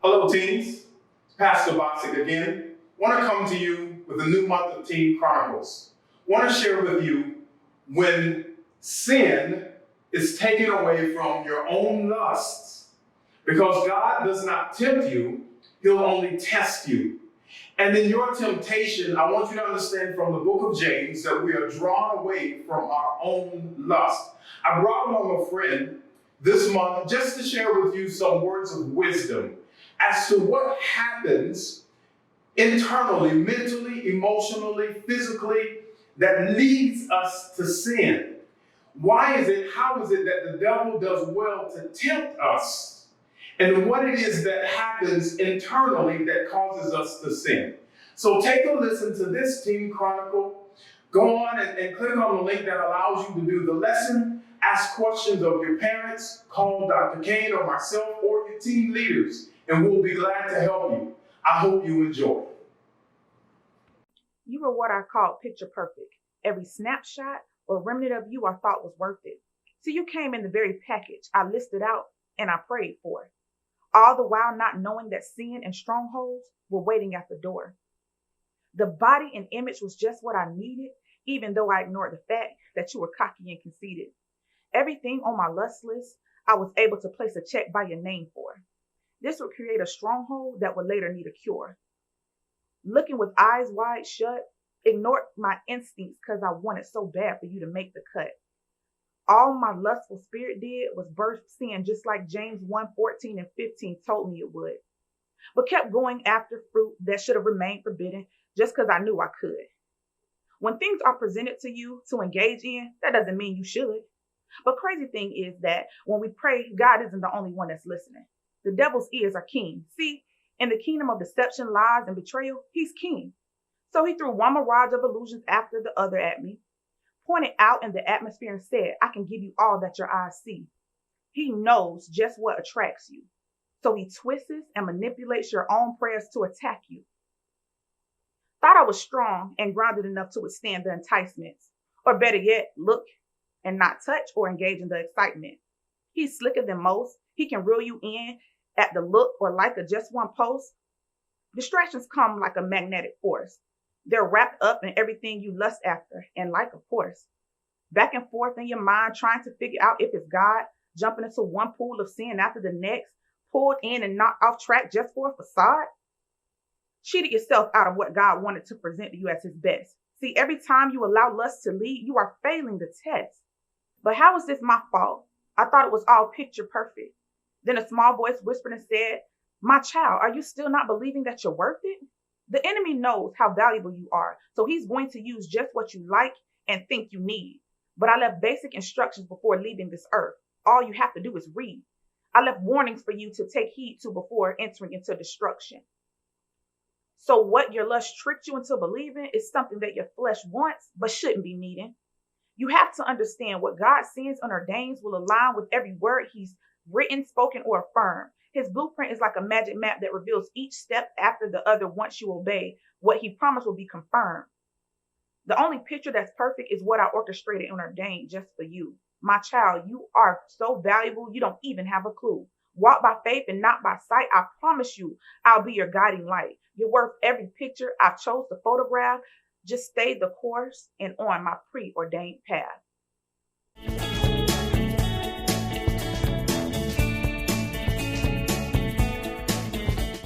Hello, teens. Pastor Bostick again. Want to come to you with a new month of Teen Chronicles. Want to share with you when sin is taken away from your own lusts. Because God does not tempt you, He'll only test you. And in your temptation, I want you to understand from the book of James that we are drawn away from our own lust. I brought along a friend this month just to share with you some words of wisdom as to what happens internally, mentally, emotionally, physically, that leads us to sin. How is it that the devil does well to tempt us? And what it is that happens internally that causes us to sin. So take a listen to this Teen Chronicle. Go on and click on the link that allows you to do the lesson. Ask questions of your parents. Call Dr. Kane or myself or your team leaders, and we'll be glad to help you. I hope you enjoy. You were what I called picture perfect. Every snapshot or remnant of you I thought was worth it. So you came in the very package I listed out and I prayed for. All the while not knowing that sin and strongholds were waiting at the door. The body and image was just what I needed, even though I ignored the fact that you were cocky and conceited. Everything on my lust list, I was able to place a check by your name for. This would create a stronghold that would later need a cure. Looking with eyes wide shut, ignored my instincts because I wanted so bad for you to make the cut. All my lustful spirit did was birth sin, just like James 1:14 and 15 told me it would. But kept going after fruit that should have remained forbidden just because I knew I could. When things are presented to you to engage in, that doesn't mean you should. But crazy thing is that when we pray, God isn't the only one that's listening. The devil's ears are keen. See, in the kingdom of deception, lies, and betrayal, he's king. So he threw one mirage of illusions after the other at me, pointed out in the atmosphere and said, I can give you all that your eyes see. He knows just what attracts you. So he twists and manipulates your own prayers to attack you. Thought I was strong and grounded enough to withstand the enticements, or better yet, look and not touch or engage in the excitement. He's slicker than most. He can reel you in at the look or like of just one post. Distractions come like a magnetic force. They're wrapped up in everything you lust after and like, of course. Back and forth in your mind, trying to figure out if it's God, jumping into one pool of sin after the next, pulled in and knocked off track just for a facade. Cheated yourself out of what God wanted to present to you as his best. See, every time you allow lust to lead, you are failing the test. But how is this my fault? I thought it was all picture perfect. Then a small voice whispered and said, my child, are you still not believing that you're worth it? The enemy knows how valuable you are, so he's going to use just what you like and think you need. But I left basic instructions before leaving this earth. All you have to do is read. I left warnings for you to take heed to before entering into destruction. So what your lust tricked you into believing is something that your flesh wants but shouldn't be needing. You have to understand what God sends and ordains will align with every word he's written, spoken, or affirmed. His blueprint is like a magic map that reveals each step after the other. Once you obey, what he promised will be confirmed. The only picture that's perfect is what I orchestrated and ordained just for you. My child, you are so valuable, you don't even have a clue. Walk by faith and not by sight. I promise you, I'll be your guiding light. You're worth every picture I chose to photograph. Just stay the course and on my preordained path.